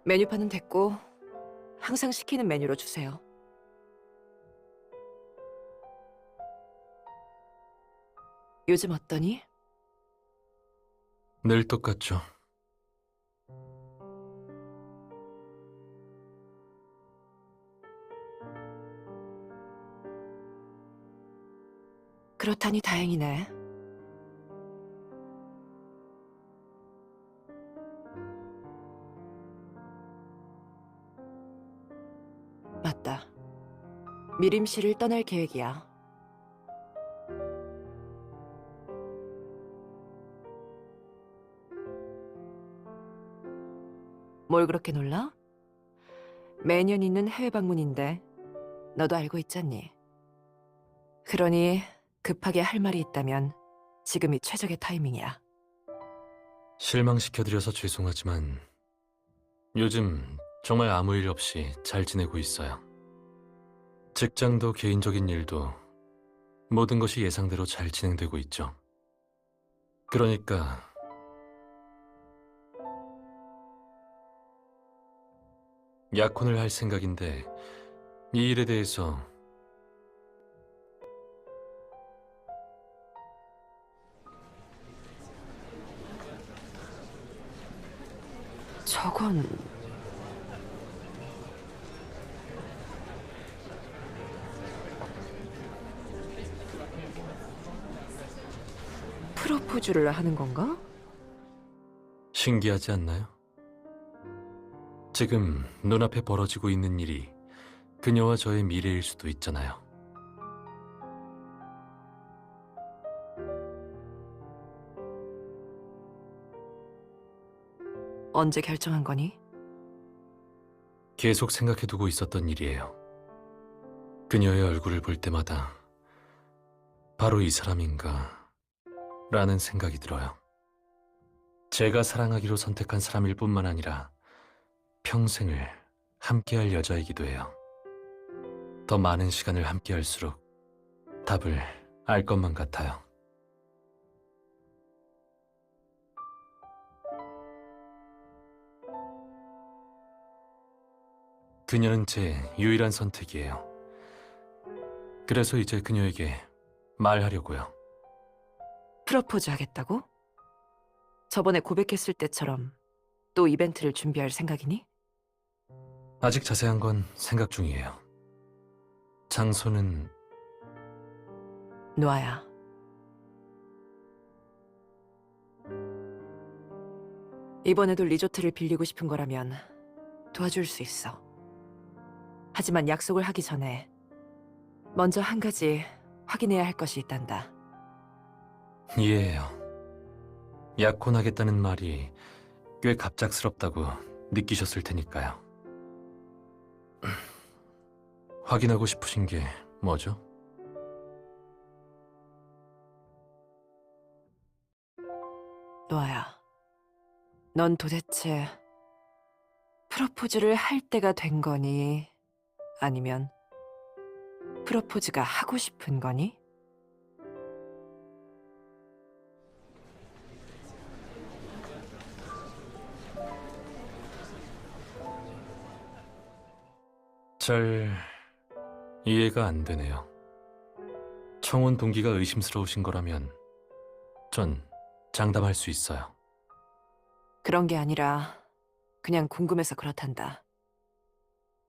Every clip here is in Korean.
메뉴판은 됐고 항상 시키는 메뉴로 주세요. 요즘 어떠니? 늘 똑같죠. 그렇다니 다행이네. 맞다. 미림씨를 떠날 계획이야. 뭘 그렇게 놀라? 매년 있는 해외 방문인데 너도 알고 있잖니. 그러니 급하게 할 말이 있다면 지금이 최적의 타이밍이야. 실망시켜드려서 죄송하지만 요즘 정말 아무 일 없이 잘 지내고 있어요. 직장도 개인적인 일도 모든 것이 예상대로 잘 진행되고 있죠. 그러니까 약혼을 할 생각인데 이 일에 대해서 저건... 프로포즈를 하는 건가? 신기하지 않나요? 지금 눈앞에 벌어지고 있는 일이 그녀와 저의 미래일 수도 있잖아요. 언제 결정한 거니? 계속 생각해두고 있었던 일이에요. 그녀의 얼굴을 볼 때마다 바로 이 사람인가 라는 생각이 들어요. 제가 사랑하기로 선택한 사람일 뿐만 아니라 평생을 함께할 여자이기도 해요. 더 많은 시간을 함께할수록 답을 알 것만 같아요. 그녀는 제 유일한 선택이에요. 그래서 이제 그녀에게 말하려고요. 프로포즈 하겠다고? 저번에 고백했을 때처럼 또 이벤트를 준비할 생각이니? 아직 자세한 건 생각 중이에요. 장소는 노아야. 이번에도 리조트를 빌리고 싶은 거라면 도와줄 수 있어. 하지만 약속을 하기 전에 먼저 한 가지 확인해야 할 것이 있단다. 이해해요. 약혼하겠다는 말이 꽤 갑작스럽다고 느끼셨을 테니까요. 확인하고 싶으신 게 뭐죠? 노아야, 넌 도대체 프로포즈를 할 때가 된 거니? 아니면 프로포즈가 하고 싶은 거니? 잘 이해가 안 되네요. 청혼 동기가 의심스러우신 거라면 전 장담할 수 있어요. 그런 게 아니라 그냥 궁금해서 그렇단다.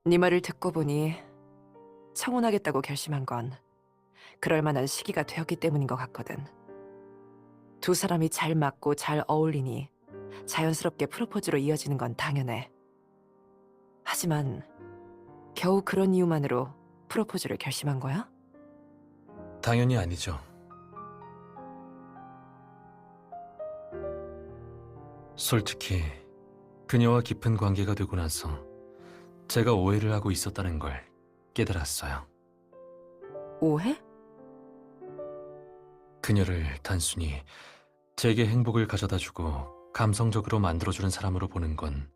네 말을 듣고 보니 청혼하겠다고 결심한 건 그럴 만한 시기가 되었기 때문인 것 같거든. 두 사람이 잘 맞고 잘 어울리니 자연스럽게 프로포즈로 이어지는 건 당연해. 하지만 겨우 그런 이유만으로 프로포즈를 결심한 거야? 당연히 아니죠. 솔직히 그녀와 깊은 관계가 되고 나서 제가 오해를 하고 있었다는 걸 깨달았어요. 오해? 그녀를 단순히 제게 행복을 가져다주고 감성적으로 만들어주는 사람으로 보는 건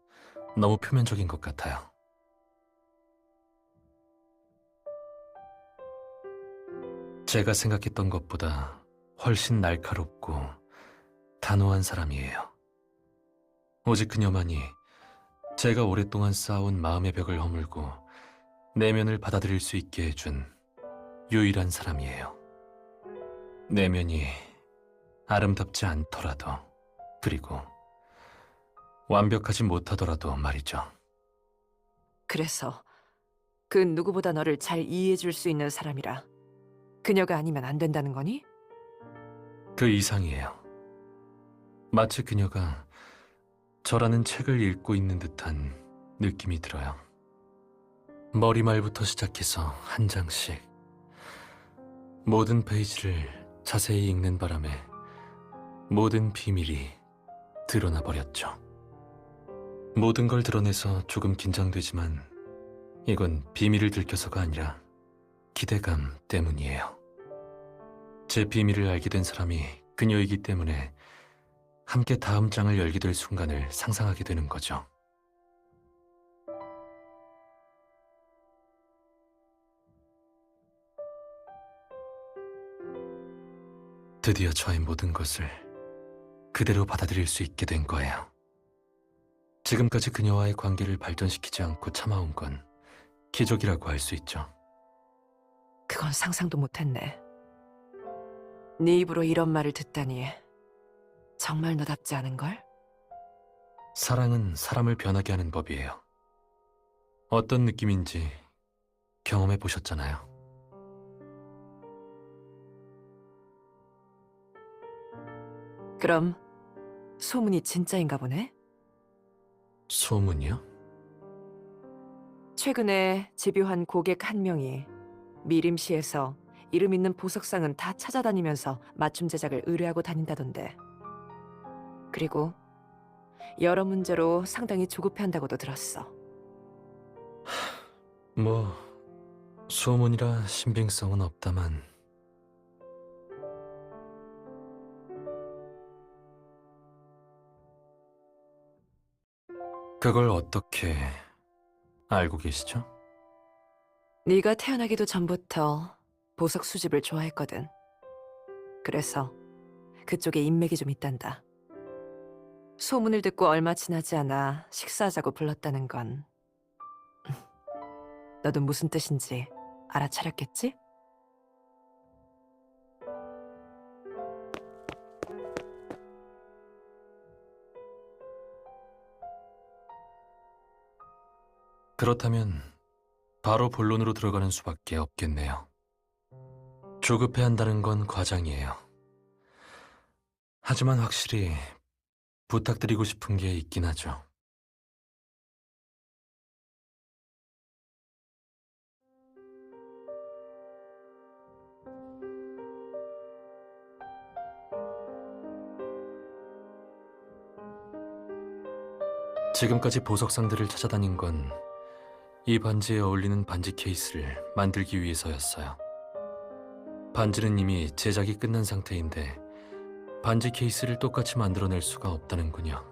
너무 표면적인 것 같아요. 제가 생각했던 것보다 훨씬 날카롭고 단호한 사람이에요. 오직 그녀만이 제가 오랫동안 쌓아온 마음의 벽을 허물고 내면을 받아들일 수 있게 해준 유일한 사람이에요. 내면이 아름답지 않더라도, 그리고 완벽하지 못하더라도 말이죠. 그래서 그 누구보다 너를 잘 이해해 줄 수 있는 사람이라 그녀가 아니면 안 된다는 거니? 그 이상이에요. 마치 그녀가 저라는 책을 읽고 있는 듯한 느낌이 들어요. 머리말부터 시작해서 한 장씩 모든 페이지를 자세히 읽는 바람에 모든 비밀이 드러나 버렸죠. 모든 걸 드러내서 조금 긴장되지만 이건 비밀을 들켜서가 아니라 기대감 때문이에요. 제 비밀을 알게 된 사람이 그녀이기 때문에 함께 다음 장을 열게 될 순간을 상상하게 되는 거죠. 드디어 저의 모든 것을 그대로 받아들일 수 있게 된 거예요. 지금까지 그녀와의 관계를 발전시키지 않고 참아온 건 기적이라고 할 수 있죠. 그건 상상도 못했네. 네 입으로 이런 말을 듣다니 정말 너답지 않은걸? 사랑은 사람을 변하게 하는 법이에요. 어떤 느낌인지 경험해 보셨잖아요. 그럼 소문이 진짜인가 보네? 소문이요? 최근에 집요한 고객 한 명이 미림시에서 이름 있는 보석상은 다 찾아다니면서 맞춤 제작을 의뢰하고 다닌다던데. 그리고 여러 문제로 상당히 조급해한다고도 들었어. 뭐 소문이라 신빙성은 없다만 그걸 어떻게 알고 계시죠? 네가 태어나기도 전부터 보석 수집을 좋아했거든. 그래서 그쪽에 인맥이 좀 있단다. 소문을 듣고 얼마 지나지 않아 식사하자고 불렀다는 건 너도 무슨 뜻인지 알아차렸겠지? 그렇다면 바로 본론으로 들어가는 수밖에 없겠네요. 조급해한다는 건 과장이에요. 하지만 확실히 부탁드리고 싶은 게 있긴 하죠. 지금까지 보석상들을 찾아다닌 건 이 반지에 어울리는 반지 케이스를 만들기 위해서였어요. 반지는 이미 제작이 끝난 상태인데 반지 케이스를 똑같이 만들어낼 수가 없다는군요.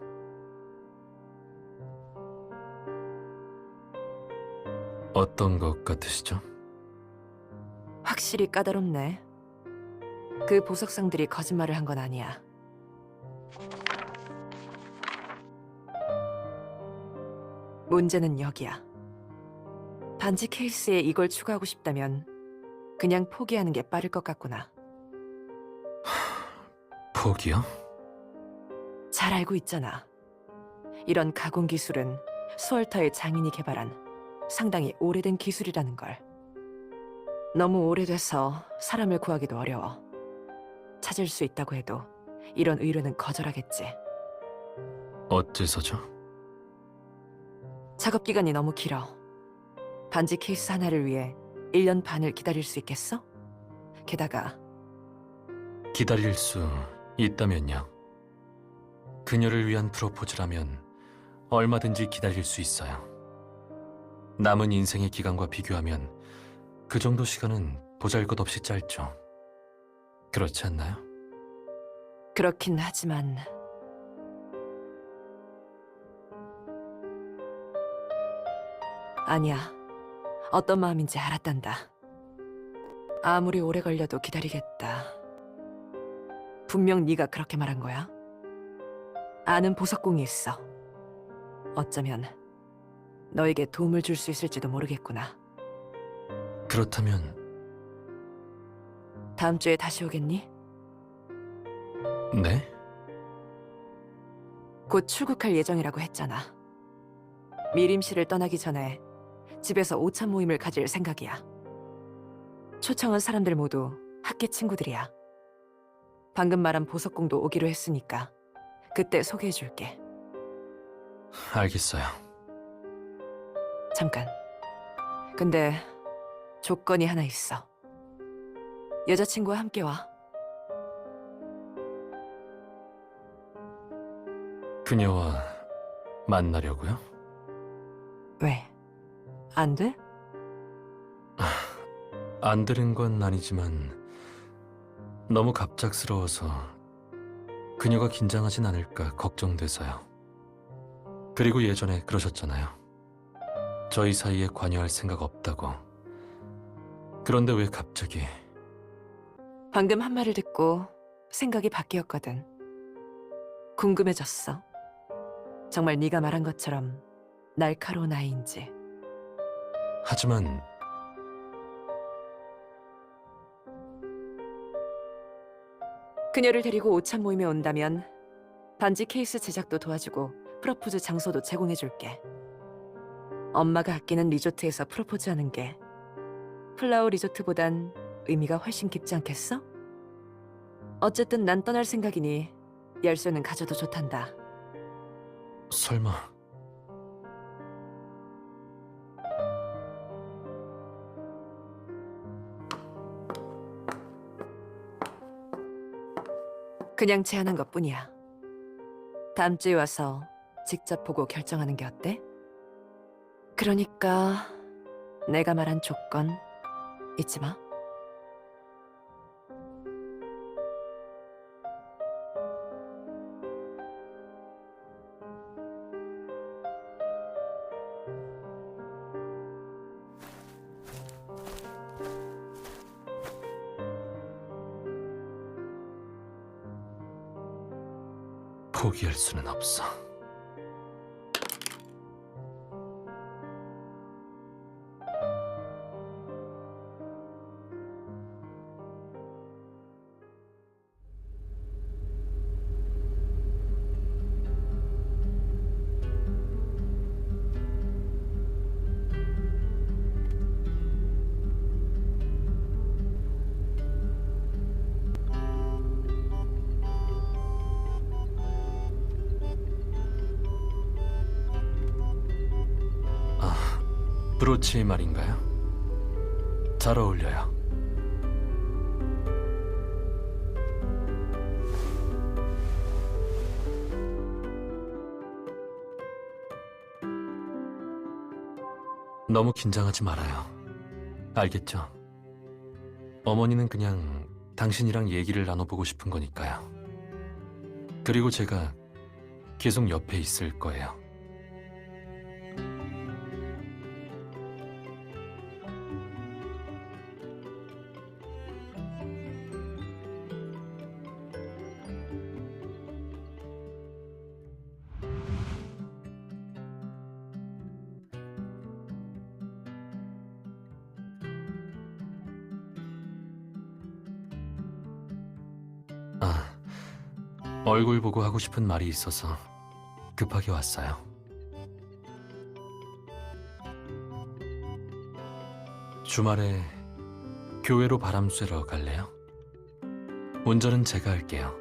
어떤 것 같으시죠? 확실히 까다롭네. 그 보석상들이 거짓말을 한 건 아니야. 문제는 여기야. 반지 케이스에 이걸 추가하고 싶다면 그냥 포기하는 게 빠를 것 같구나. 포기요? 잘 알고 있잖아. 이런 가공 기술은 수얼터의 장인이 개발한 상당히 오래된 기술이라는 걸. 너무 오래돼서 사람을 구하기도 어려워. 찾을 수 있다고 해도 이런 의뢰는 거절하겠지. 어째서죠? 작업 기간이 너무 길어. 반지 케이스 하나를 위해 1년 반을 기다릴 수 있겠어? 게다가 기다릴 수 있다면요. 그녀를 위한 프로포즈라면 얼마든지 기다릴 수 있어요. 남은 인생의 기간과 비교하면 그 정도 시간은 보잘것없이 짧죠. 그렇지 않나요? 그렇긴 하지만 아니야. 어떤 마음인지 알았단다. 아무리 오래 걸려도 기다리겠다. 분명 네가 그렇게 말한 거야. 아는 보석공이 있어. 어쩌면 너에게 도움을 줄 수 있을지도 모르겠구나. 그렇다면 다음 주에 다시 오겠니? 네? 곧 출국할 예정이라고 했잖아. 미림시를 떠나기 전에 집에서 오찬 모임을 가질 생각이야. 초청한 사람들 모두 학계 친구들이야. 방금 말한 보석공도 오기로 했으니까 그때 소개해줄게. 알겠어요. 잠깐. 근데 조건이 하나 있어. 여자친구와 함께 와. 그녀와 만나려고요? 왜? 안 돼? 안 들은 건 아니지만 너무 갑작스러워서 그녀가 긴장하진 않을까 걱정돼서요. 그리고 예전에 그러셨잖아요. 저희 사이에 관여할 생각 없다고. 그런데 왜 갑자기? 방금 한 말을 듣고 생각이 바뀌었거든. 궁금해졌어. 정말 네가 말한 것처럼 날카로운 아이인지. 하지만 그녀를 데리고 오찬 모임에 온다면 반지 케이스 제작도 도와주고 프로포즈 장소도 제공해줄게. 엄마가 아끼는 리조트에서 프로포즈하는 게 플라워 리조트보단 의미가 훨씬 깊지 않겠어? 어쨌든 난 떠날 생각이니 열쇠는 가져도 좋단다. 설마 그냥 제안한 것뿐이야. 다음 주에 와서 직접 보고 결정하는 게 어때? 그러니까 내가 말한 조건 잊지 마. 포기할 수는 없어. 브로치 말인가요? 잘 어울려요. 너무 긴장하지 말아요. 알겠죠? 어머니는 그냥 당신이랑 얘기를 나눠보고 싶은 거니까요. 그리고 제가 계속 옆에 있을 거예요. 아, 얼굴 보고 하고 싶은 말이 있어서 급하게 왔어요. 주말에 교회로 바람 쐬러 갈래요? 운전은 제가 할게요.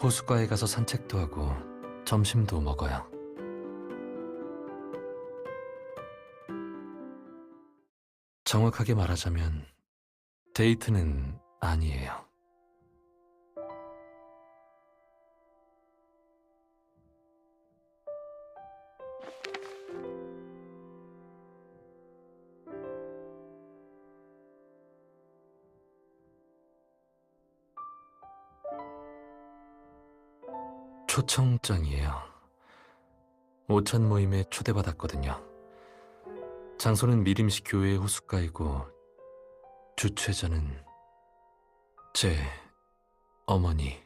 호숫가에 가서 산책도 하고 점심도 먹어요. 정확하게 말하자면 데이트는 아니에요. 초청장이에요. 오찬 모임에 초대받았거든요. 장소는 미림시 교회 호숫가이고 주최자는 제 어머니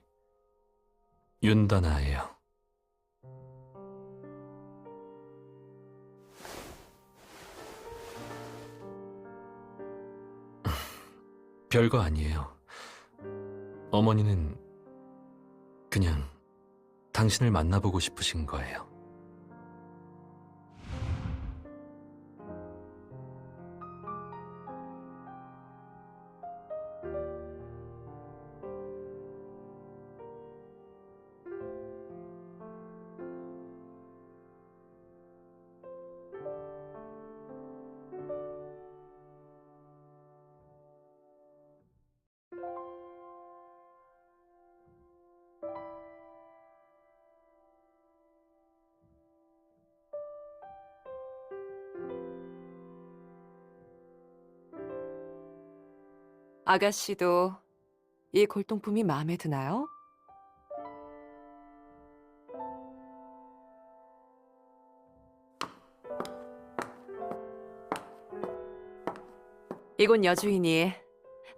윤다나예요. 별거 아니에요. 어머니는 그냥 당신을 만나보고 싶으신 거예요. 아가씨도 이 골동품이 마음에 드나요? 이곳 여주인이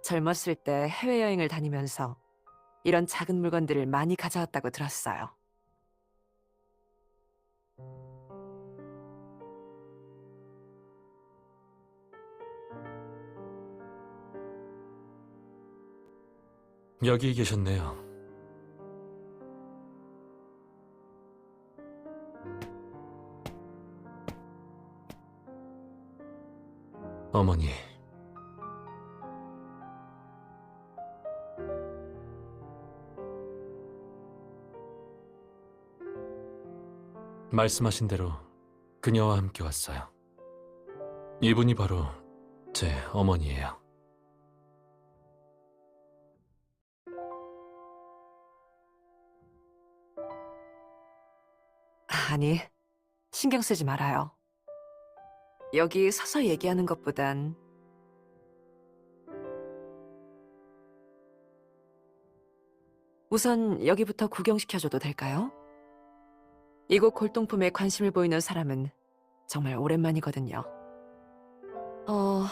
젊었을 때 해외여행을 다니면서 이런 작은 물건들을 많이 가져왔다고 들었어요. 여기 계셨네요. 어머니. 말씀하신 대로 그녀와 함께 왔어요. 이분이 바로 제 어머니예요. 아니, 신경 쓰지 말아요. 여기 서서 얘기하는 것보단 우선 여기부터 구경시켜줘도 될까요? 이곳 골동품에 관심을 보이는 사람은 정말 오랜만이거든요. 어,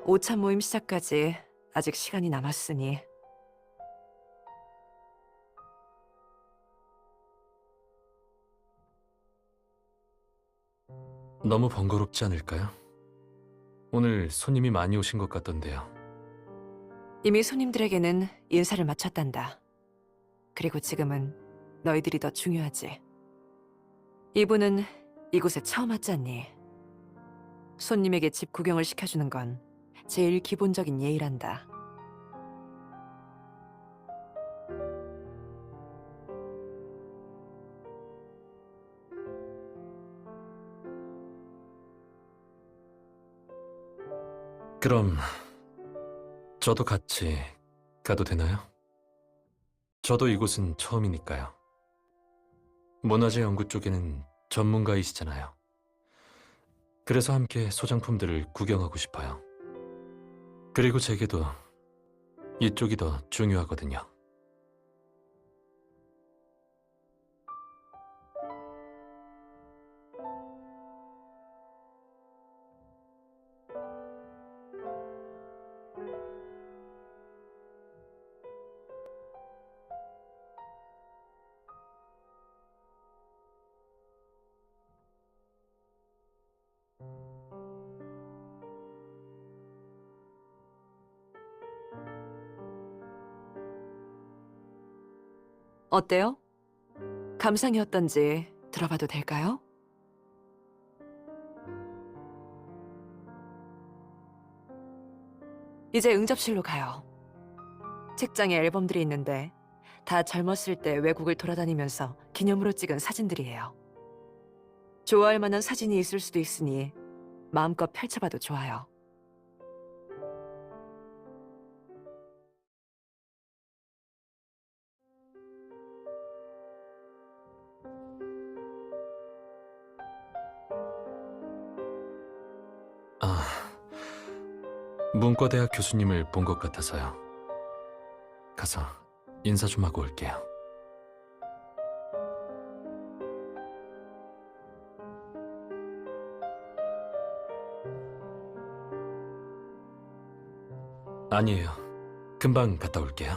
오찬 모임 시작까지 아직 시간이 남았으니 너무 번거롭지 않을까요? 오늘 손님이 많이 오신 것 같던데요. 이미 손님들에게는 인사를 마쳤단다. 그리고 지금은 너희들이 더 중요하지. 이분은 이곳에 처음 왔잖니. 손님에게 집 구경을 시켜주는 건 제일 기본적인 예의란다. 그럼 저도 같이 가도 되나요? 저도 이곳은 처음이니까요. 문화재 연구 쪽에는 전문가이시잖아요. 그래서 함께 소장품들을 구경하고 싶어요. 그리고 제게도 이쪽이 더 중요하거든요. 어때요? 감상이 어떤지 들어봐도 될까요? 이제 응접실로 가요. 책장에 앨범들이 있는데 다 젊었을 때 외국을 돌아다니면서 기념으로 찍은 사진들이에요. 좋아할 만한 사진이 있을 수도 있으니 마음껏 펼쳐봐도 좋아요. 아, 문과대학 교수님을 본 것 같아서요. 가서 인사 좀 하고 올게요. 아니에요. 금방 갔다 올게요.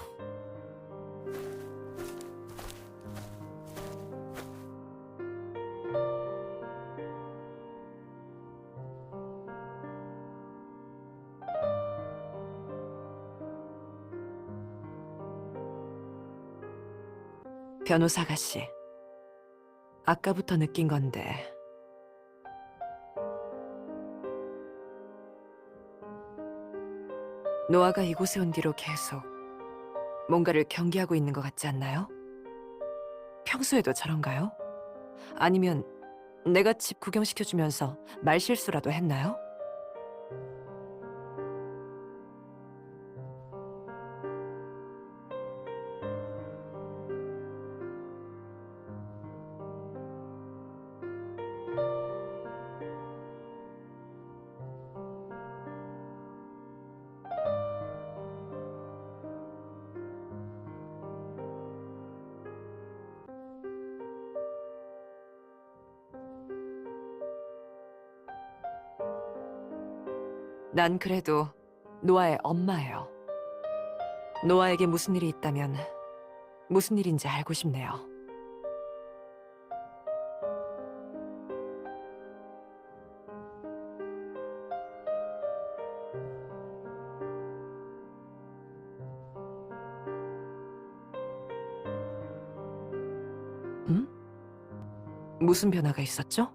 변호사 아가씨, 아까부터 느낀 건데 노아가 이곳에 온 뒤로 계속 뭔가를 경계하고 있는 것 같지 않나요? 평소에도 저런가요? 아니면 내가 집 구경시켜주면서 말실수라도 했나요? 난 그래도 노아의 엄마예요. 노아에게 무슨 일이 있다면 무슨 일인지 알고 싶네요. 응? 무슨 변화가 있었죠?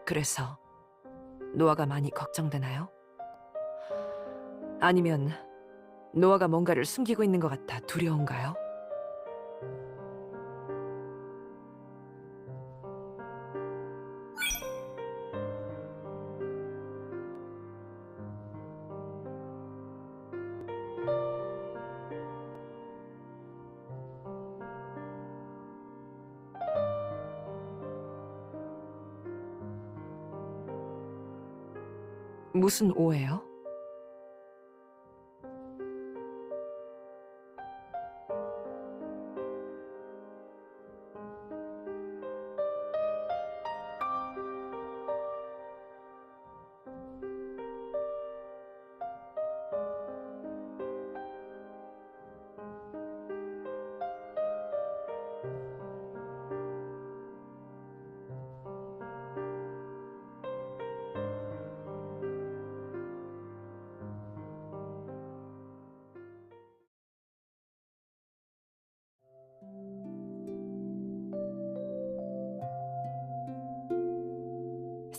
그래서 노아가 많이 걱정되나요? 아니면 노아가 뭔가를 숨기고 있는 것 같아 두려운가요? 무슨 오해요?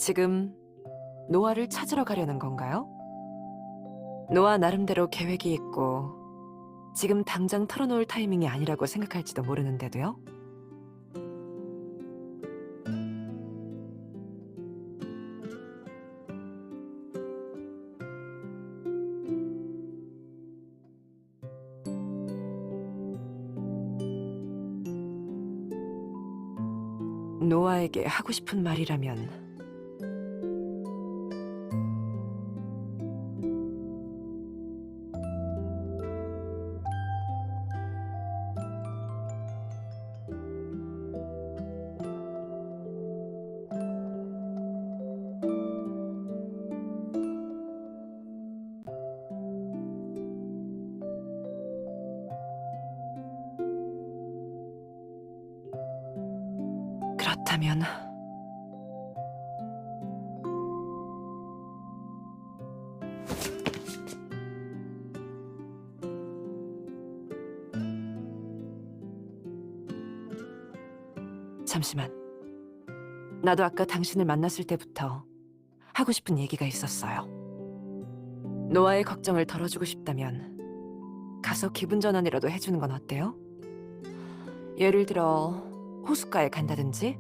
지금 노아를 찾으러 가려는 건가요? 노아 나름대로 계획이 있고 지금 당장 털어놓을 타이밍이 아니라고 생각할지도 모르는데도요. 노아에게 하고 싶은 말이라면 그렇다면 잠시만. 나도 아까 당신을 만났을 때부터 하고 싶은 얘기가 있었어요. 노아의 걱정을 덜어주고 싶다면 가서 기분 전환이라도 해주는 건 어때요? 예를 들어 호숫가에 간다든지.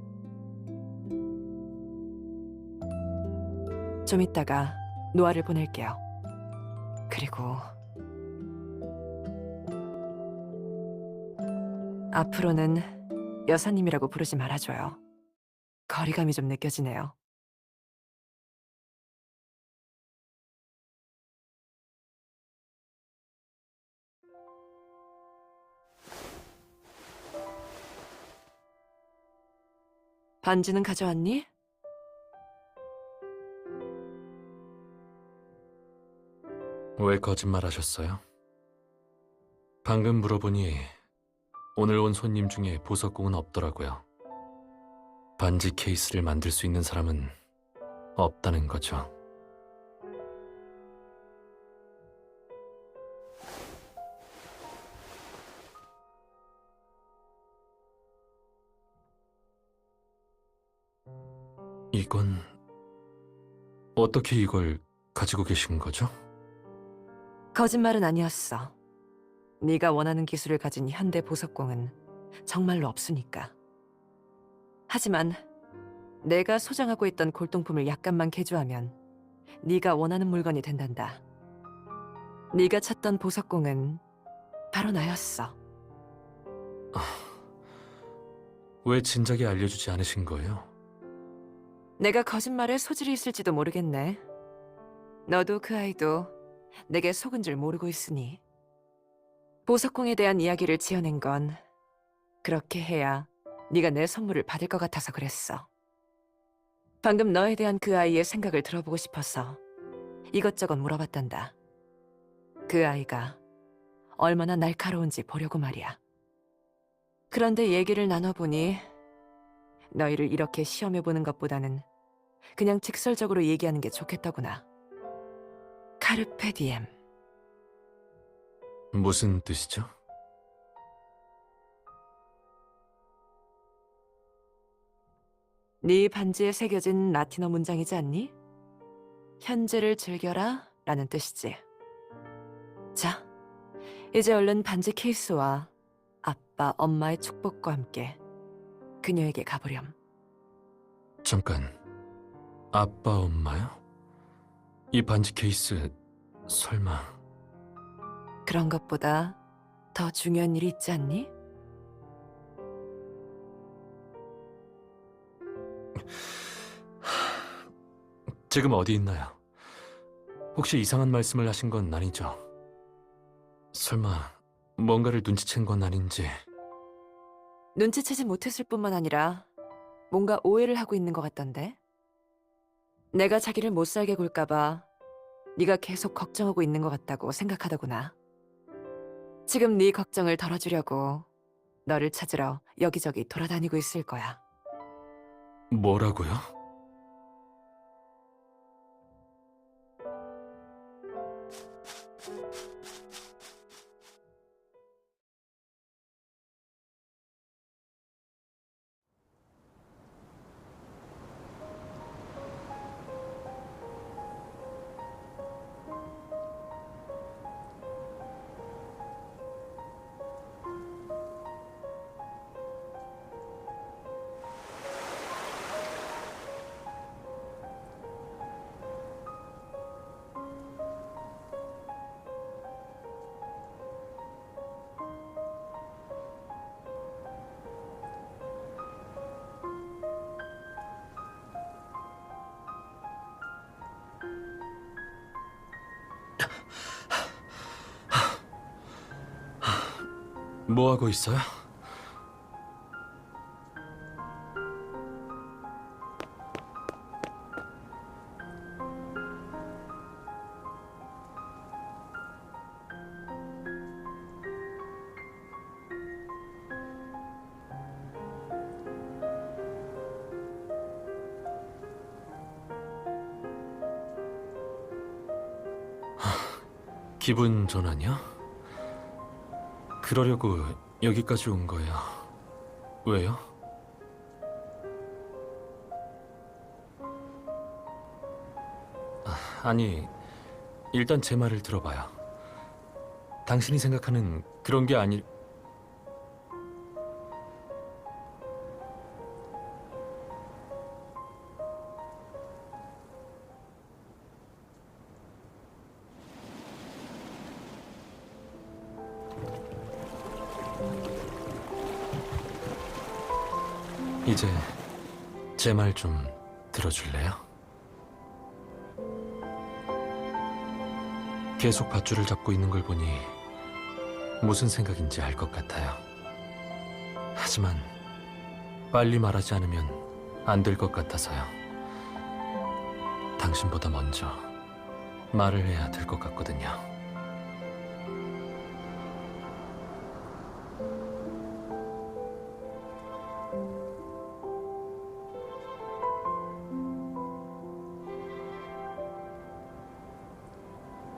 좀 이따가 노아를 보낼게요. 그리고 앞으로는 여사님이라고 부르지 말아줘요. 거리감이 좀 느껴지네요. 반지는 가져왔니? 왜 거짓말하셨어요? 방금 물어보니 오늘 온 손님 중에 보석공은 없더라고요. 반지 케이스를 만들 수 있는 사람은 없다는 거죠. 이건 어떻게 이걸 가지고 계신 거죠? 거짓말은 아니었어. 네가 원하는 기술을 가진 현대 보석공은 정말로 없으니까. 하지만 내가 소장하고 있던 골동품을 약간만 개조하면 네가 원하는 물건이 된단다. 네가 찾던 보석공은 바로 나였어. 왜 진작에 알려주지 않으신 거예요? 내가 거짓말에 소질이 있을지도 모르겠네. 너도 그 아이도 내게 속은 줄 모르고 있으니. 보석공에 대한 이야기를 지어낸 건 그렇게 해야 네가 내 선물을 받을 것 같아서 그랬어. 방금 너에 대한 그 아이의 생각을 들어보고 싶어서 이것저것 물어봤단다. 그 아이가 얼마나 날카로운지 보려고 말이야. 그런데 얘기를 나눠보니 너희를 이렇게 시험해보는 것보다는 그냥 직설적으로 얘기하는 게 좋겠더구나. 카르페 디엠. 무슨 뜻이죠? 네 반지에 새겨진 라틴어 문장이지 않니? 현재를 즐겨라 라는 뜻이지. 자, 이제 얼른 반지 케이스와 아빠, 엄마의 축복과 함께 그녀에게 가보렴. 잠깐, 아빠, 엄마요? 이 반지 케이스 설마... 그런 것보다 더 중요한 일이 있지 않니? 지금 어디 있나요? 혹시 이상한 말씀을 하신 건 아니죠? 설마 뭔가를 눈치챈 건 아닌지... 눈치채지 못했을 뿐만 아니라 뭔가 오해를 하고 있는 것 같던데. 내가 자기를 못 살게 굴까봐 네가 계속 걱정하고 있는 것 같다고 생각하더구나. 지금 네 걱정을 덜어주려고 너를 찾으러 여기저기 돌아다니고 있을 거야. 뭐라고요? 뭐 하고 있어요? 기분 전환이야? 그러려고 여기까지 온 거예요. 왜요? 아니, 일단 제 말을 들어봐요. 당신이 생각하는 그런 게 아니... 이제 제 말 좀 들어줄래요? 계속 밧줄을 잡고 있는 걸 보니 무슨 생각인지 알 것 같아요. 하지만 빨리 말하지 않으면 안 될 것 같아서요. 당신보다 먼저 말을 해야 될 것 같거든요.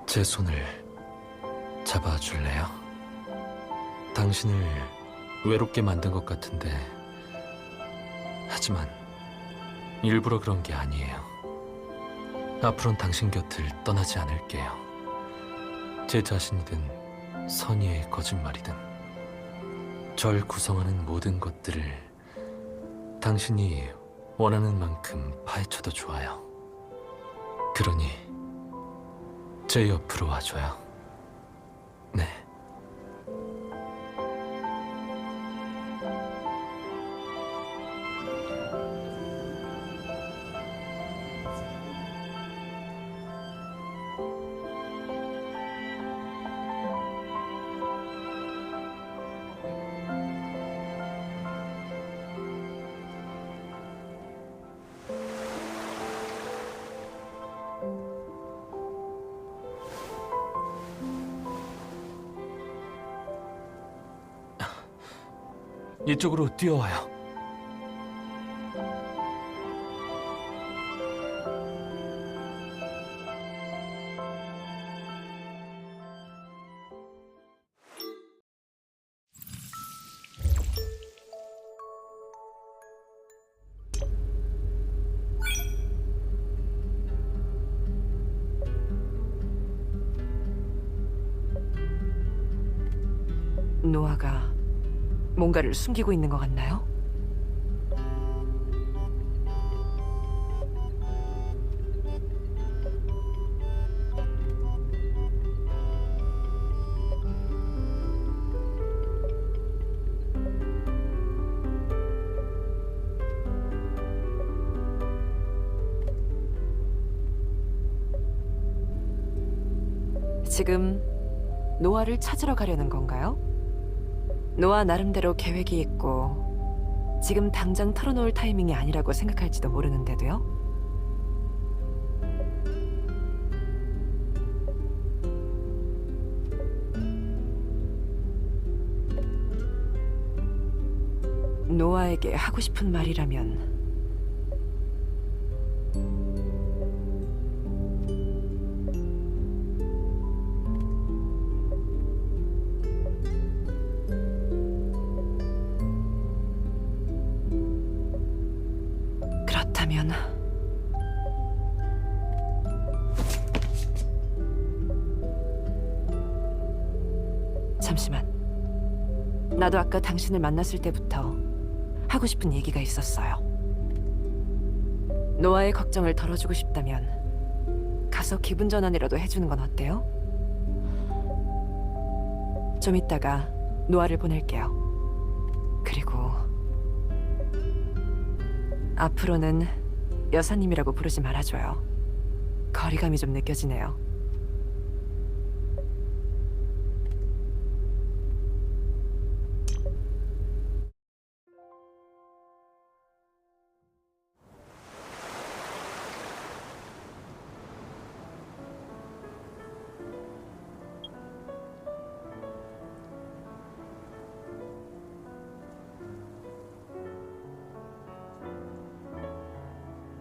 제 손을 잡아줄래요? 당신을 외롭게 만든 것 같은데, 하지만 일부러 그런 게 아니에요. 앞으로는 당신 곁을 떠나지 않을게요. 제 자신이든 선의의 거짓말이든 절 구성하는 모든 것들을 당신이 원하는 만큼 파헤쳐도 좋아요. 그러니 제 옆으로 와줘요. 네. 이쪽으로 뛰어와요. 노아가 뭔가를 숨기고 있는 것 같나요? 지금 노아를 찾으러 가려는 건가요? 노아 나름대로 계획이 있고 지금 당장 털어놓을 타이밍이 아니라고 생각할지도 모르는데도요. 노아에게 하고 싶은 말이라면 그렇다면 잠시만. 나도 아까 당신을 만났을 때부터 하고 싶은 얘기가 있었어요. 노아의 걱정을 덜어주고 싶다면 가서 기분 전환이라도 해주는 건 어때요? 좀 이따가 노아를 보낼게요. 그리고 앞으로는 여사님이라고 부르지 말아줘요. 거리감이 좀 느껴지네요.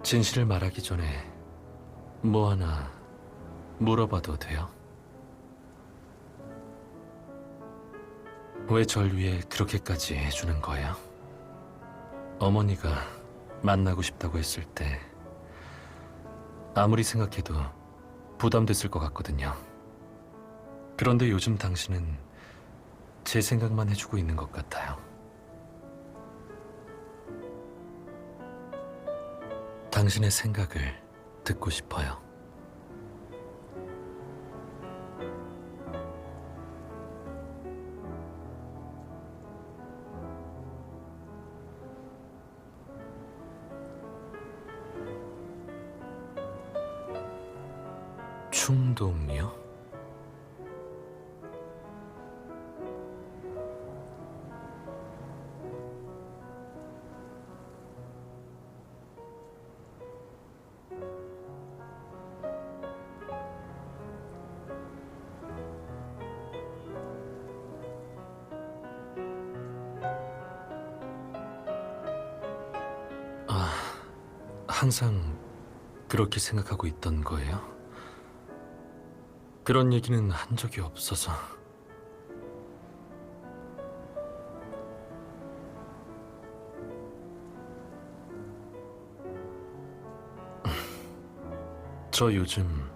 진실을 말하기 전에 뭐 하나 물어봐도 돼요? 왜 절 위해 그렇게까지 해주는 거예요? 어머니가 만나고 싶다고 했을 때 아무리 생각해도 부담됐을 것 같거든요. 그런데 요즘 당신은 제 생각만 해주고 있는 것 같아요. 당신의 생각을 듣고 싶어요. 충동이요? 아, 항상 그렇게 생각하고 있던 거예요? 그런 얘기는 한 적이 없어서. 저 요즘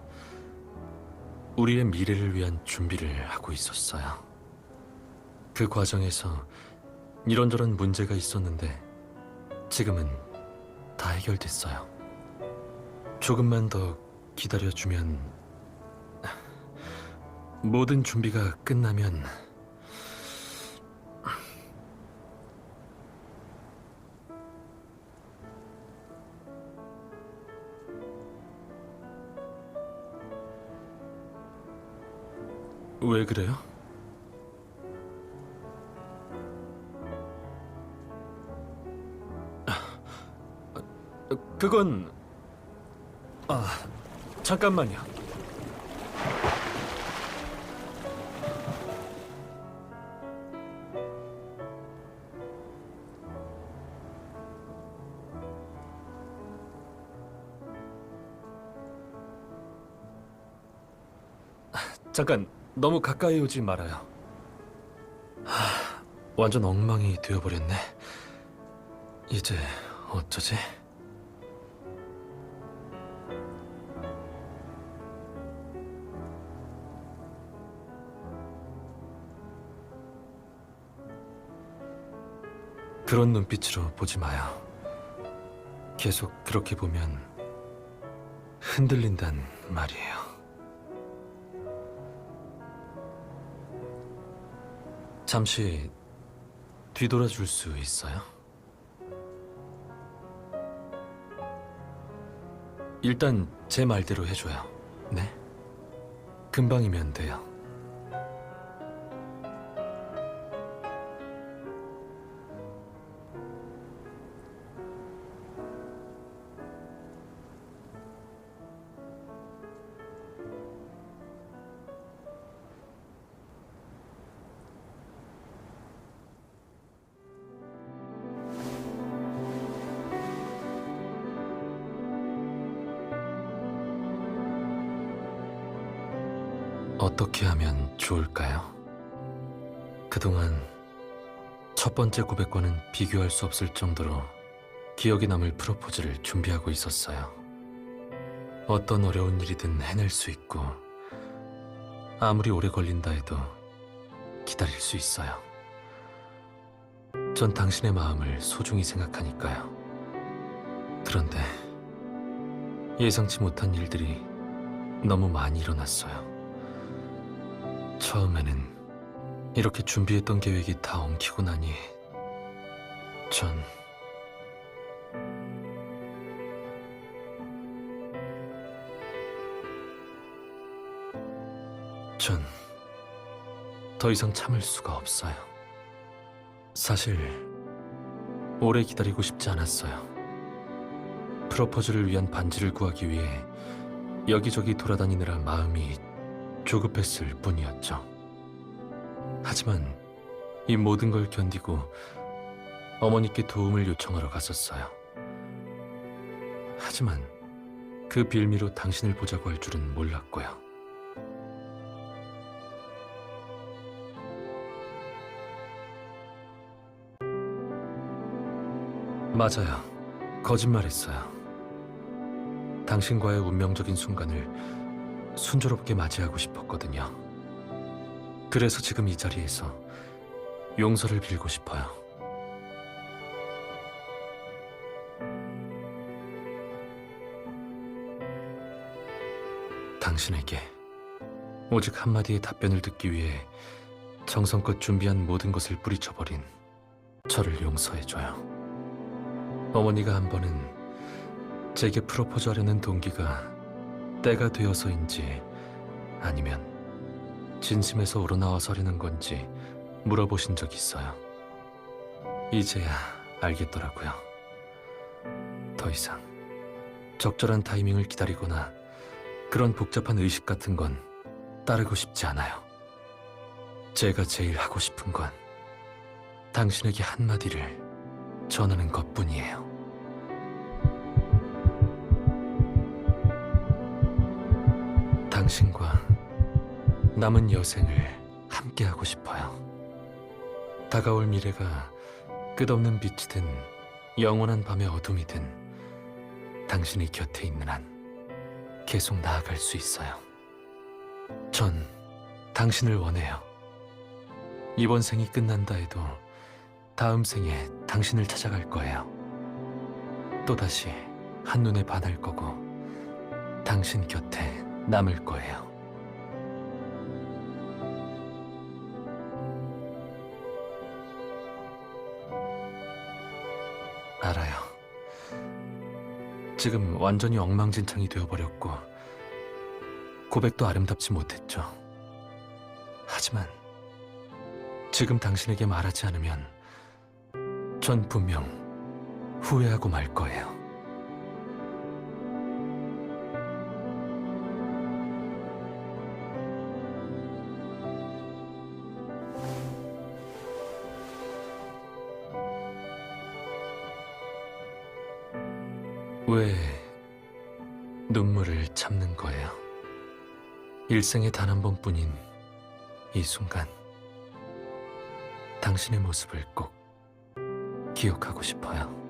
우리의 미래를 위한 준비를 하고 있었어요. 그 과정에서 이런저런 문제가 있었는데 지금은 다 해결됐어요. 조금만 더 기다려주면, 모든 준비가 끝나면 왜 그래요? 그건... 잠깐만요. 잠깐, 너무 가까이 오지 말아요. 완전 엉망이 되어버렸네. 이제 어쩌지? 그런 눈빛으로 보지 마요. 계속 그렇게 보면 흔들린단 말이에요. 잠시 뒤돌아 줄 수 있어요? 일단 제 말대로 해줘요. 네? 금방이면 돼요. 어떻게 하면 좋을까요? 그동안 첫 번째 고백과는 비교할 수 없을 정도로 기억에 남을 프로포즈를 준비하고 있었어요. 어떤 어려운 일이든 해낼 수 있고 아무리 오래 걸린다 해도 기다릴 수 있어요. 전 당신의 마음을 소중히 생각하니까요. 그런데 예상치 못한 일들이 너무 많이 일어났어요. 처음에는 이렇게 준비했던 계획이 다 엉키고 나니 전 더 이상 참을 수가 없어요. 사실 오래 기다리고 싶지 않았어요. 프로포즈를 위한 반지를 구하기 위해 여기저기 돌아다니느라 마음이 조급했을 뿐이었죠. 하지만 이 모든 걸 견디고 어머니께 도움을 요청하러 갔었어요. 하지만 그 빌미로 당신을 보자고 할 줄은 몰랐고요. 맞아요. 거짓말했어요. 당신과의 운명적인 순간을 순조롭게 맞이하고 싶었거든요. 그래서 지금 이 자리에서 용서를 빌고 싶어요. 당신에게 오직 한마디의 답변을 듣기 위해 정성껏 준비한 모든 것을 뿌리쳐버린 저를 용서해줘요. 어머니가 한 번은 제게 프로포즈하려는 동기가 때가 되어서인지 아니면 진심에서 우러나와서려는 건지 물어보신 적이 있어요. 이제야 알겠더라고요. 더 이상 적절한 타이밍을 기다리거나 그런 복잡한 의식 같은 건 따르고 싶지 않아요. 제가 제일 하고 싶은 건 당신에게 한마디를 전하는 것뿐이에요. 당신과 남은 여생을 함께하고 싶어요. 다가올 미래가 끝없는 빛이든 영원한 밤의 어둠이든 당신이 곁에 있는 한 계속 나아갈 수 있어요. 전 당신을 원해요. 이번 생이 끝난다 해도 다음 생에 당신을 찾아갈 거예요. 또다시 한눈에 반할 거고 당신 곁에 남을 거예요. 알아요. 지금 완전히 엉망진창이 되어버렸고 고백도 아름답지 못했죠. 하지만 지금 당신에게 말하지 않으면 전 분명 후회하고 말 거예요. 왜 눈물을 참는 거예요? 일생에 단 한 번뿐인 이 순간, 당신의 모습을 꼭 기억하고 싶어요.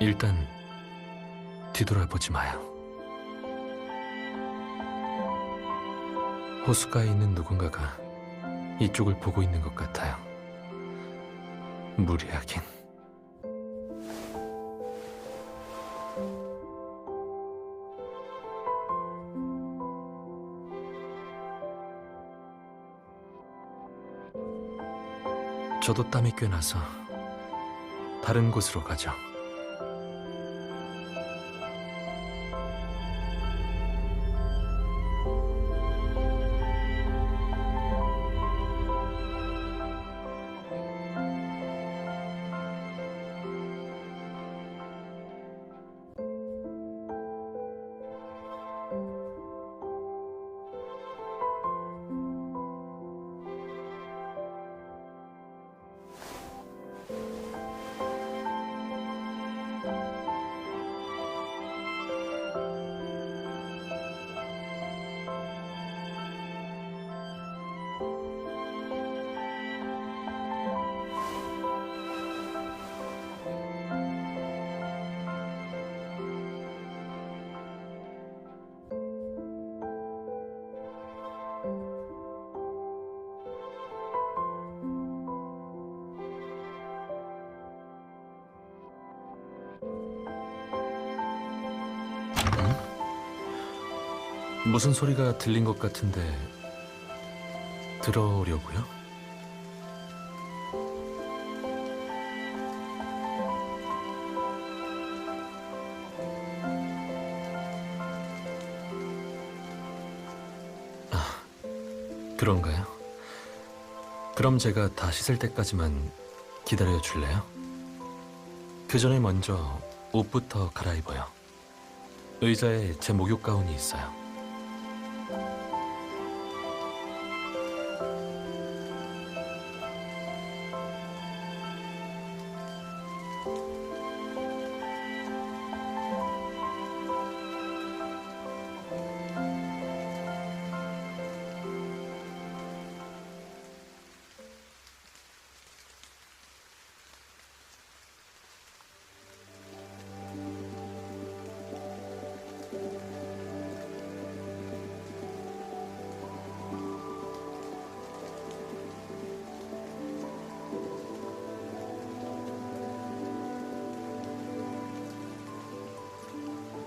일단 뒤돌아보지 마요. 호숫가에 있는 누군가가 이쪽을 보고 있는 것 같아요. 무리하긴. 저도 땀이 꽤 나서 다른 곳으로 가죠. 무슨 소리가 들린 것 같은데 들어오려고요? 그런가요? 그럼 제가 다 씻을 때까지만 기다려 줄래요? 그 전에 먼저 옷부터 갈아입어요. 의자에 제 목욕 가운이 있어요.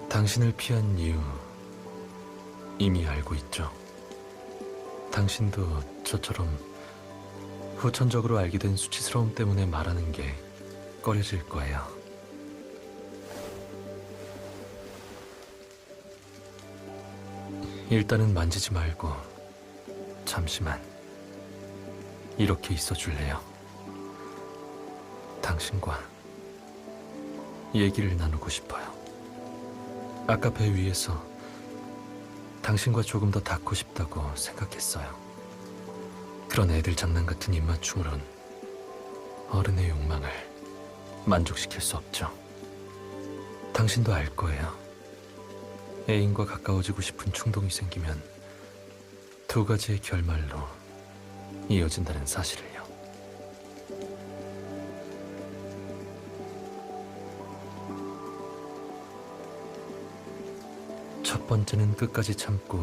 당신을 피한 이유 이미 알고 있죠. 당신도 저처럼 후천적으로 알게 된 수치스러움 때문에 말하는 게 꺼려질 거예요. 일단은 만지지 말고 잠시만 이렇게 있어 줄래요? 당신과 얘기를 나누고 싶어요. 아까 배 위에서 당신과 조금 더 닿고 싶다고 생각했어요. 그런 애들 장난 같은 입맞춤으론 어른의 욕망을 만족시킬 수 없죠. 당신도 알 거예요. 애인과 가까워지고 싶은 충동이 생기면 두 가지의 결말로 이어진다는 사실을요. 첫 번째는 끝까지 참고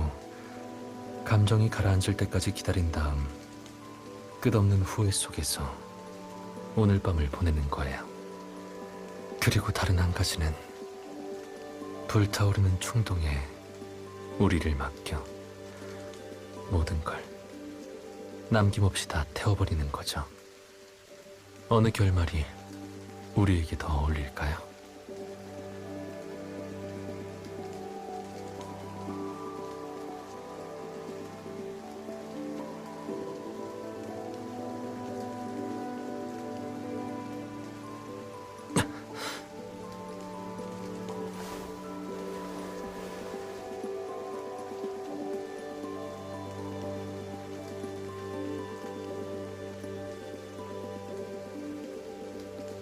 감정이 가라앉을 때까지 기다린 다음 끝없는 후회 속에서 오늘 밤을 보내는 거예요. 그리고 다른 한 가지는 불타오르는 충동에 우리를 맡겨 모든 걸 남김없이 다 태워버리는 거죠. 어느 결말이 우리에게 더 어울릴까요?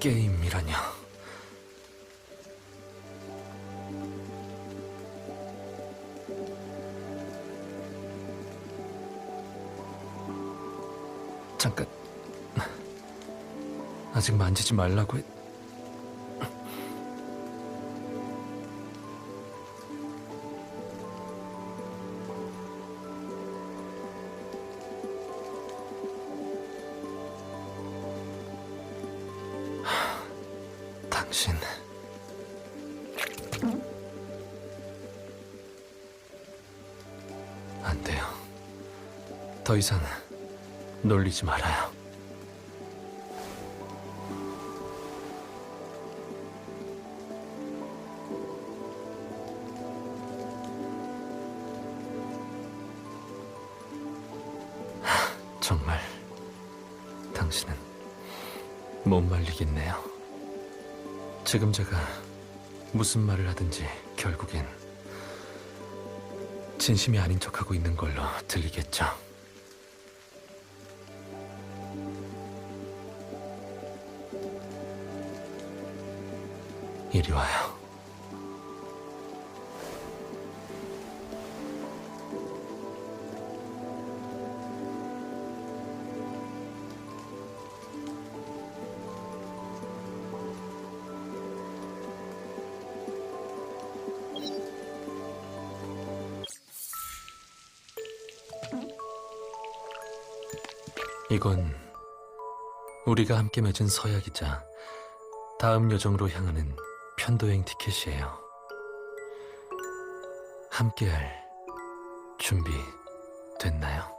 게임이라뇨. 잠깐, 아직 만지지 말라고 했... 당신... 안 돼요. 더 이상 놀리지 말아요. 정말 당신은 못 말리겠네요. 지금 제가 무슨 말을 하든지 결국엔 진심이 아닌 척하고 있는 걸로 들리겠죠. 이리 와요. 이건 우리가 함께 맺은 서약이자 다음 여정으로 향하는 편도행 티켓이에요. 함께할 준비 됐나요?